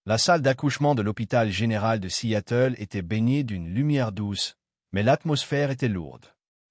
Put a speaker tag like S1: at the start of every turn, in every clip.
S1: La salle d'accouchement de l'hôpital général de Seattle était baignée d'une lumière douce, mais l'atmosphère était lourde.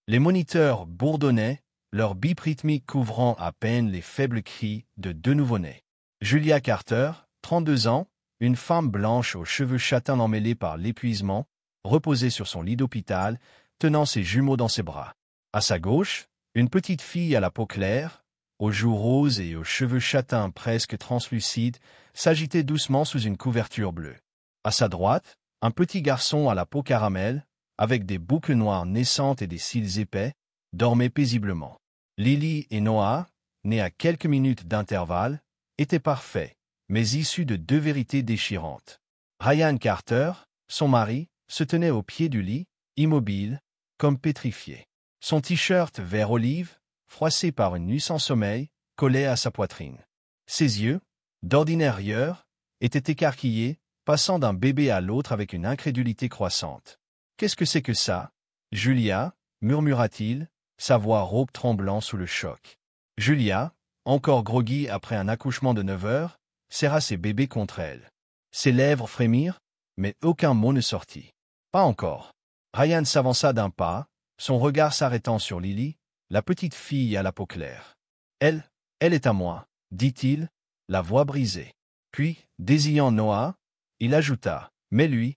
S1: Les moniteurs bourdonnaient, leur bip rythmique couvrant à peine les faibles cris de deux nouveau-nés. Julia Carter, 32 ans, une femme blanche aux cheveux châtains emmêlés par l'épuisement, reposait sur son lit d'hôpital, tenant ses jumeaux dans ses bras. À sa gauche, une petite fille à la peau claire, aux joues roses et aux cheveux châtains presque translucides, s'agitait doucement sous une couverture bleue. À sa droite, un petit garçon à la peau caramel, avec des boucles noires naissantes et des cils épais, dormait paisiblement. Lily et Noah, nés à quelques minutes d'intervalle, étaient parfaits, mais issus de deux vérités déchirantes. Ryan Carter, son mari, se tenait au pied du lit, immobile, comme pétrifié. Son t-shirt vert olive, froissé par une nuit sans sommeil, collait à sa poitrine. Ses yeux, d'ordinaire rieurs, étaient écarquillés, passant d'un bébé à l'autre avec une incrédulité croissante. « Qu'est-ce que c'est que ça, Julia ?» murmura-t-il, sa voix rauque tremblant sous le choc. Julia, encore groggy après un accouchement de 9 heures, serra ses bébés contre elle. Ses lèvres frémirent, mais aucun mot ne sortit. Pas encore. Ryan s'avança d'un pas, son regard s'arrêtant sur Lily, la petite fille à la peau claire. « Elle est à moi, » dit-il, la voix brisée. Puis, désignant Noah, il ajouta, « Mais lui,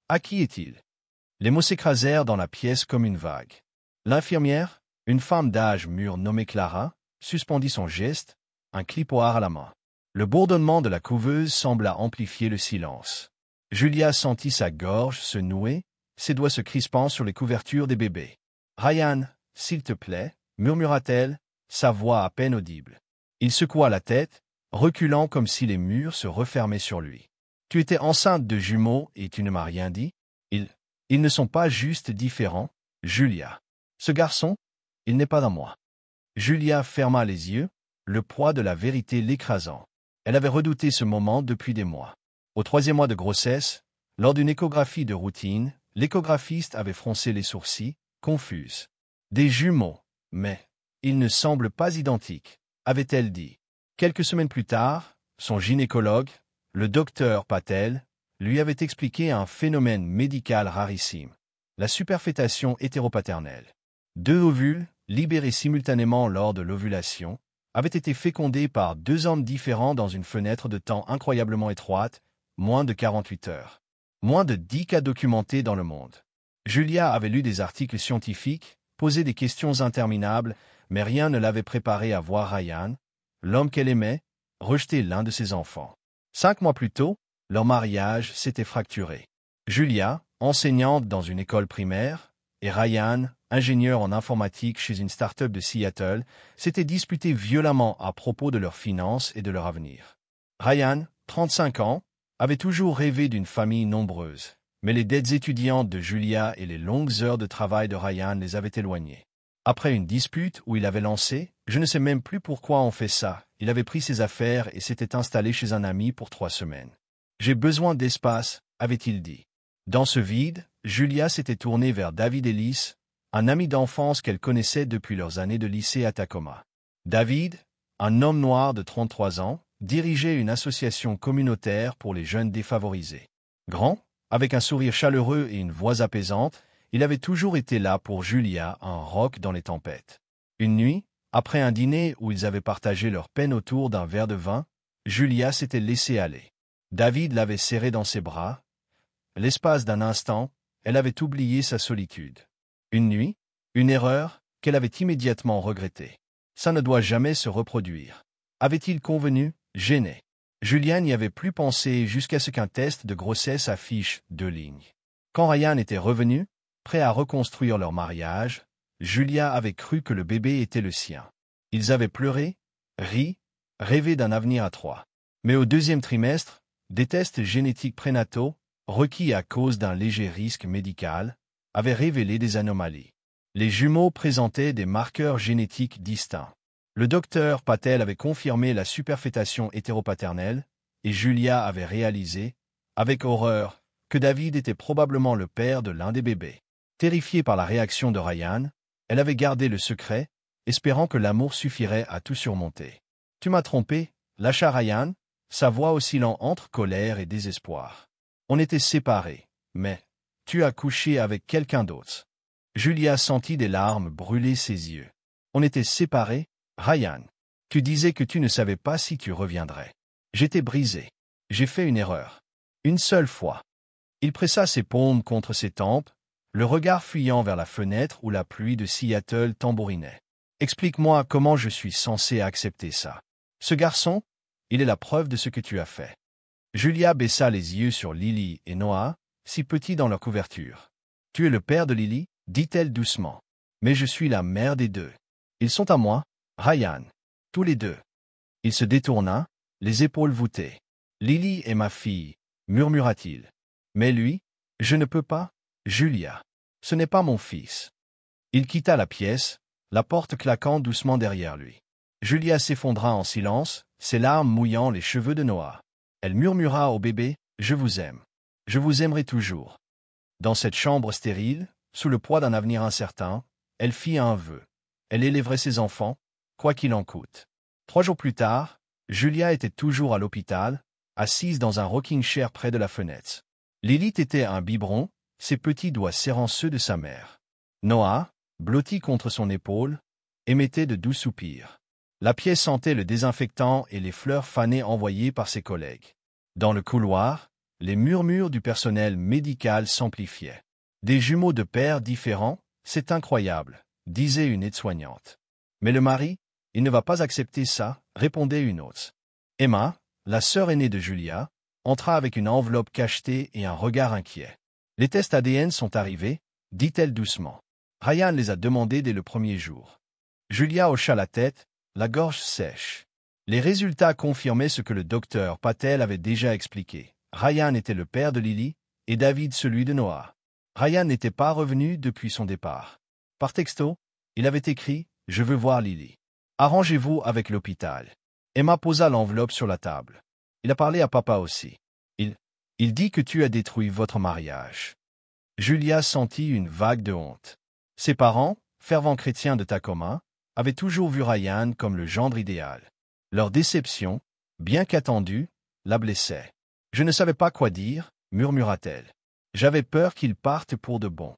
S1: à qui est-il » Les mots s'écrasèrent dans la pièce comme une vague. L'infirmière, une femme d'âge mûr nommée Clara, suspendit son geste, un clipoir à la main. Le bourdonnement de la couveuse sembla amplifier le silence. Julia sentit sa gorge se nouer, ses doigts se crispant sur les couvertures des bébés. « Ryan, s'il te plaît, » murmura-t-elle, sa voix à peine audible. Il secoua la tête, reculant comme si les murs se refermaient sur lui. « Tu étais enceinte de jumeaux et tu ne m'as rien dit ? Ils ne sont pas juste différents, Julia. Ce garçon, il n'est pas dans moi. » Julia ferma les yeux, le poids de la vérité l'écrasant. Elle avait redouté ce moment depuis des mois. Au 3e mois de grossesse, lors d'une échographie de routine, l'échographiste avait froncé les sourcils, confuse. « Des jumeaux, mais ils ne semblent pas identiques, » avait-elle dit. Quelques semaines plus tard, son gynécologue, le docteur Patel, lui avait expliqué un phénomène médical rarissime, la superfétation hétéropaternelle. 2 ovules, libérés simultanément lors de l'ovulation, avaient été fécondés par 2 hommes différents dans une fenêtre de temps incroyablement étroite, moins de 48 heures. Moins de 10 cas documentés dans le monde. Julia avait lu des articles scientifiques, posé des questions interminables, mais rien ne l'avait préparée à voir Ryan, l'homme qu'elle aimait, rejeter l'un de ses enfants. 5 mois plus tôt, leur mariage s'était fracturé. Julia, enseignante dans une école primaire, et Ryan, ingénieur en informatique chez une start-up de Seattle, s'étaient disputés violemment à propos de leurs finances et de leur avenir. Ryan, 35 ans, avait toujours rêvé d'une famille nombreuse, mais les dettes étudiantes de Julia et les longues heures de travail de Ryan les avaient éloignés. Après une dispute où il avait lancé « Je ne sais même plus pourquoi on fait ça », il avait pris ses affaires et s'était installé chez un ami pour 3 semaines. « J'ai besoin d'espace », avait-il dit. Dans ce vide, Julia s'était tournée vers David Ellis, un ami d'enfance qu'elle connaissait depuis leurs années de lycée à Tacoma. David, un homme noir de 33 ans, dirigeait une association communautaire pour les jeunes défavorisés. Grand, avec un sourire chaleureux et une voix apaisante, il avait toujours été là pour Julia, un roc dans les tempêtes. Une nuit, après un dîner où ils avaient partagé leur peine autour d'un verre de vin, Julia s'était laissée aller. David l'avait serrée dans ses bras. L'espace d'un instant, elle avait oublié sa solitude. Une nuit, une erreur, qu'elle avait immédiatement regrettée. Ça ne doit jamais se reproduire. Avait-il convenu, gêné? Julia n'y avait plus pensé jusqu'à ce qu'un test de grossesse affiche 2 lignes. Quand Ryan était revenu, prêt à reconstruire leur mariage, Julia avait cru que le bébé était le sien. Ils avaient pleuré, ri, rêvé d'un avenir à 3. Mais au 2e trimestre, des tests génétiques prénataux, requis à cause d'un léger risque médical, avaient révélé des anomalies. Les jumeaux présentaient des marqueurs génétiques distincts. Le docteur Patel avait confirmé la superfétation hétéropaternelle, et Julia avait réalisé, avec horreur, que David était probablement le père de l'un des bébés. Terrifiée par la réaction de Ryan, elle avait gardé le secret, espérant que l'amour suffirait à tout surmonter. « Tu m'as trompé, lâcha Ryan, sa voix oscillant entre colère et désespoir. On était séparés, mais tu as couché avec quelqu'un d'autre. Julia sentit des larmes brûler ses yeux. On était séparés, Ryan. Tu disais que tu ne savais pas si tu reviendrais. J'étais brisé. J'ai fait une erreur. Une seule fois. Il pressa ses paumes contre ses tempes, le regard fuyant vers la fenêtre où la pluie de Seattle tambourinait. Explique-moi comment je suis censé accepter ça. Ce garçon, il est la preuve de ce que tu as fait. Julia baissa les yeux sur Lily et Noah, si petits dans leur couverture. Tu es le père de Lily, dit-elle doucement. Mais je suis la mère des deux. Ils sont à moi, Ryan. Tous les deux. Il se détourna, les épaules voûtées. Lily est ma fille, murmura-t-il. Mais lui, je ne peux pas, Julia. Ce n'est pas mon fils. Il quitta la pièce, la porte claquant doucement derrière lui. Julia s'effondra en silence, ses larmes mouillant les cheveux de Noah. Elle murmura au bébé, « Je vous aime. Je vous aimerai toujours. » Dans cette chambre stérile, sous le poids d'un avenir incertain, elle fit un vœu. Elle élèverait ses enfants, quoi qu'il en coûte. 3 jours plus tard, Julia était toujours à l'hôpital, assise dans un rocking-chair près de la fenêtre. Lily était un biberon, ses petits doigts serrant ceux de sa mère. Noah, blotti contre son épaule, émettait de doux soupirs. La pièce sentait le désinfectant et les fleurs fanées envoyées par ses collègues. Dans le couloir, les murmures du personnel médical s'amplifiaient. Des jumeaux de pères différents, c'est incroyable, disait une aide-soignante. Mais le mari, il ne va pas accepter ça, répondait une autre. Emma, la sœur aînée de Julia, entra avec une enveloppe cachetée et un regard inquiet. Les tests ADN sont arrivés, dit-elle doucement. Ryan les a demandés dès le premier jour. Julia hocha la tête, la gorge sèche. Les résultats confirmaient ce que le docteur Patel avait déjà expliqué. Ryan était le père de Lily, et David celui de Noah. Ryan n'était pas revenu depuis son départ. Par texto, il avait écrit « Je veux voir Lily. Arrangez-vous avec l'hôpital. » Emma posa l'enveloppe sur la table. Il a parlé à papa aussi. Il dit que tu as détruit votre mariage. Julia sentit une vague de honte. Ses parents, fervents chrétiens de Tacoma, avaient toujours vu Ryan comme le gendre idéal. Leur déception, bien qu'attendue, la blessait. « Je ne savais pas quoi dire, » murmura-t-elle. « J'avais peur qu'il parte pour de bon. »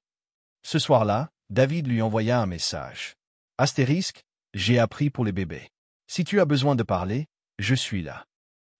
S1: Ce soir-là, David lui envoya un message. « Astérisque, j'ai appris pour les bébés. Si tu as besoin de parler, je suis là. »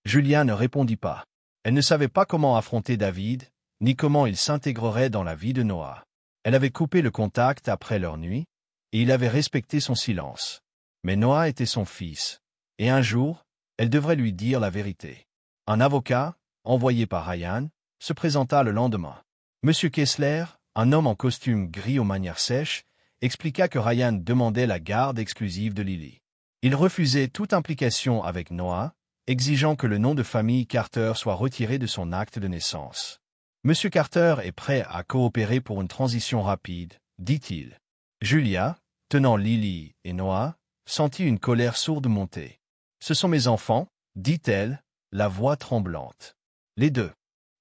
S1: Julia ne répondit pas. Elle ne savait pas comment affronter David, ni comment il s'intégrerait dans la vie de Noah. Elle avait coupé le contact après leur nuit, et il avait respecté son silence. Mais Noah était son fils, et un jour, elle devrait lui dire la vérité. Un avocat, envoyé par Ryan, se présenta le lendemain. Monsieur Kessler, un homme en costume gris aux manières sèches, expliqua que Ryan demandait la garde exclusive de Lily. Il refusait toute implication avec Noah, exigeant que le nom de famille Carter soit retiré de son acte de naissance. Monsieur Carter est prêt à coopérer pour une transition rapide, dit-il. Julia, tenant Lily et Noah, sentit une colère sourde monter. Ce sont mes enfants, dit-elle, la voix tremblante. Les deux.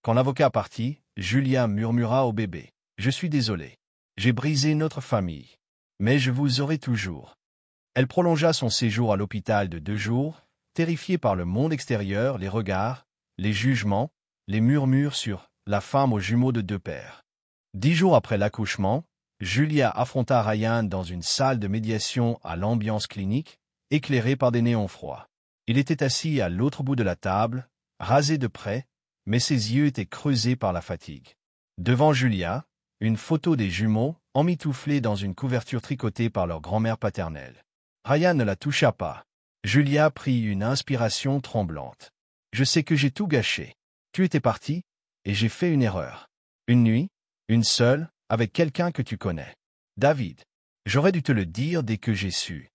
S1: Quand l'avocat partit, Julia murmura au bébé. Je suis désolée. J'ai brisé notre famille. Mais je vous aurai toujours. Elle prolongea son séjour à l'hôpital de 2 jours, terrifiée par le monde extérieur, les regards, les jugements, les murmures sur la femme aux jumeaux de 2 pères. 10 jours après l'accouchement, Julia affronta Ryan dans une salle de médiation à l'ambiance clinique, éclairée par des néons froids. Il était assis à l'autre bout de la table, rasé de près, mais ses yeux étaient creusés par la fatigue. Devant Julia, une photo des jumeaux, emmitouflés dans une couverture tricotée par leur grand-mère paternelle. Ryan ne la toucha pas. Julia prit une inspiration tremblante. « Je sais que j'ai tout gâché. Tu étais parti, et j'ai fait une erreur. Une nuit, une seule, avec quelqu'un que tu connais. David. J'aurais dû te le dire dès que j'ai su. »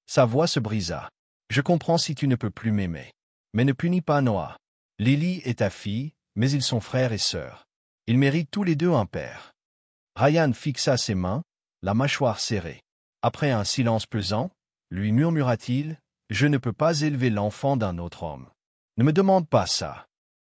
S1: Sa voix se brisa. « Je comprends si tu ne peux plus m'aimer. Mais ne punis pas Noah. Lily est ta fille, mais ils sont frères et sœurs. Ils méritent tous les deux un père. » Ryan fixa ses mains, la mâchoire serrée. Après un silence pesant, lui murmura-t-il, « Je ne peux pas élever l'enfant d'un autre homme. Ne me demande pas ça. »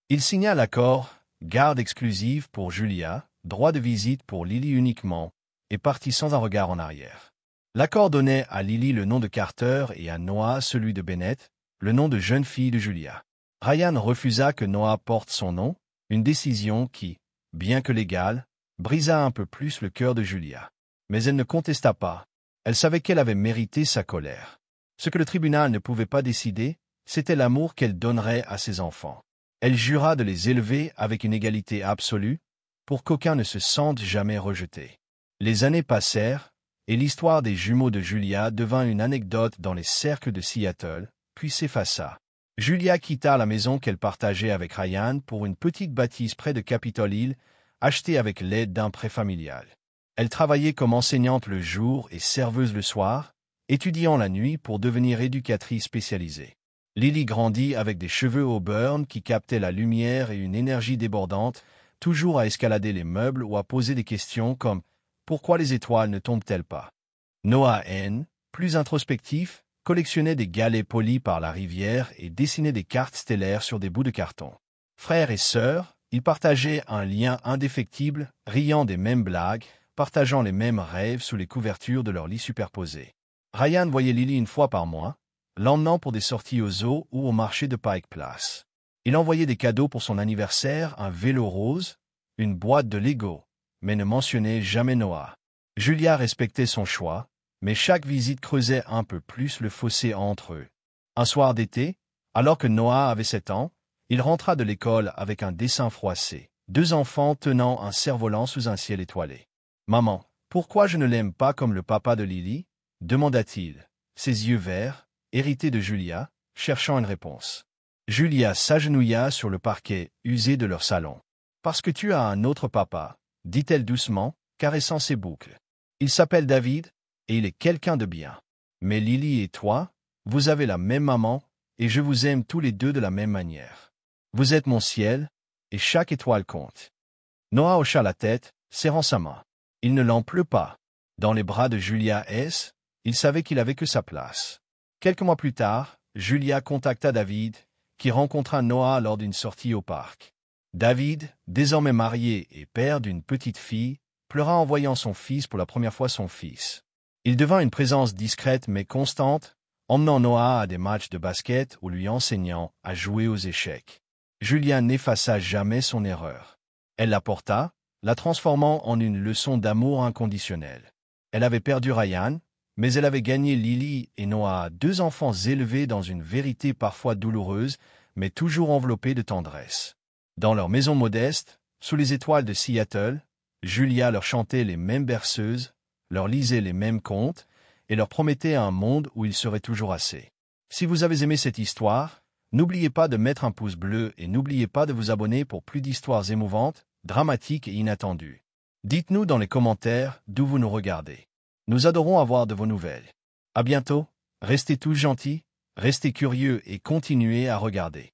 S1: Il signa l'accord, garde exclusive pour Julia, droit de visite pour Lily uniquement, et partit sans un regard en arrière. L'accord donnait à Lily le nom de Carter et à Noah celui de Bennett, le nom de jeune fille de Julia. Ryan refusa que Noah porte son nom, une décision qui, bien que légale, brisa un peu plus le cœur de Julia. Mais elle ne contesta pas. Elle savait qu'elle avait mérité sa colère. Ce que le tribunal ne pouvait pas décider, c'était l'amour qu'elle donnerait à ses enfants. Elle jura de les élever avec une égalité absolue, pour qu'aucun ne se sente jamais rejeté. Les années passèrent, et l'histoire des jumeaux de Julia devint une anecdote dans les cercles de Seattle, puis s'effaça. Julia quitta la maison qu'elle partageait avec Ryan pour une petite bâtisse près de Capitol Hill, achetée avec l'aide d'un prêt familial. Elle travaillait comme enseignante le jour et serveuse le soir, étudiant la nuit pour devenir éducatrice spécialisée. Lily grandit avec des cheveux au burn qui captaient la lumière et une énergie débordante, toujours à escalader les meubles ou à poser des questions comme « Pourquoi les étoiles ne tombent-elles pas ?» Noah N., plus introspectif, collectionnait des galets polis par la rivière et dessinait des cartes stellaires sur des bouts de carton. Frères et sœurs, ils partageaient un lien indéfectible, riant des mêmes blagues, partageant les mêmes rêves sous les couvertures de leurs lits superposés. Ryan voyait Lily une fois par mois, l'emmenant pour des sorties au zoo ou au marché de Pike Place. Il envoyait des cadeaux pour son anniversaire, un vélo rose, une boîte de Lego, mais ne mentionnait jamais Noah. Julia respectait son choix, mais chaque visite creusait un peu plus le fossé entre eux. Un soir d'été, alors que Noah avait 7 ans, il rentra de l'école avec un dessin froissé, 2 enfants tenant un cerf-volant sous un ciel étoilé. « Maman, pourquoi je ne l'aime pas comme le papa de Lily ?» demanda-t-il, ses yeux verts, hérités de Julia, cherchant une réponse. Julia s'agenouilla sur le parquet usé de leur salon. « Parce que tu as un autre papa, » dit-elle doucement, caressant ses boucles. « Il s'appelle David, et il est quelqu'un de bien. Mais Lily et toi, vous avez la même maman, et je vous aime tous les deux de la même manière. Vous êtes mon ciel, et chaque étoile compte. » Noah hocha la tête, serrant sa main. Il ne l'en pleut pas. Dans les bras de Julia S., il savait qu'il avait que sa place. Quelques mois plus tard, Julia contacta David, qui rencontra Noah lors d'une sortie au parc. David, désormais marié et père d'une petite fille, pleura en voyant son fils pour la première fois son fils. Il devint une présence discrète mais constante, emmenant Noah à des matchs de basket ou lui enseignant à jouer aux échecs. Julia n'effaça jamais son erreur. Elle la porta, la transformant en une leçon d'amour inconditionnel. Elle avait perdu Ryan, mais elle avait gagné Lily et Noah, 2 enfants élevés dans une vérité parfois douloureuse, mais toujours enveloppée de tendresse. Dans leur maison modeste, sous les étoiles de Seattle, Julia leur chantait les mêmes berceuses, leur lisait les mêmes contes, et leur promettait un monde où il serait toujours assez. Si vous avez aimé cette histoire, n'oubliez pas de mettre un pouce bleu et n'oubliez pas de vous abonner pour plus d'histoires émouvantes, dramatiques et inattendues. Dites-nous dans les commentaires d'où vous nous regardez. Nous adorons avoir de vos nouvelles. À bientôt, restez tous gentils, restez curieux et continuez à regarder.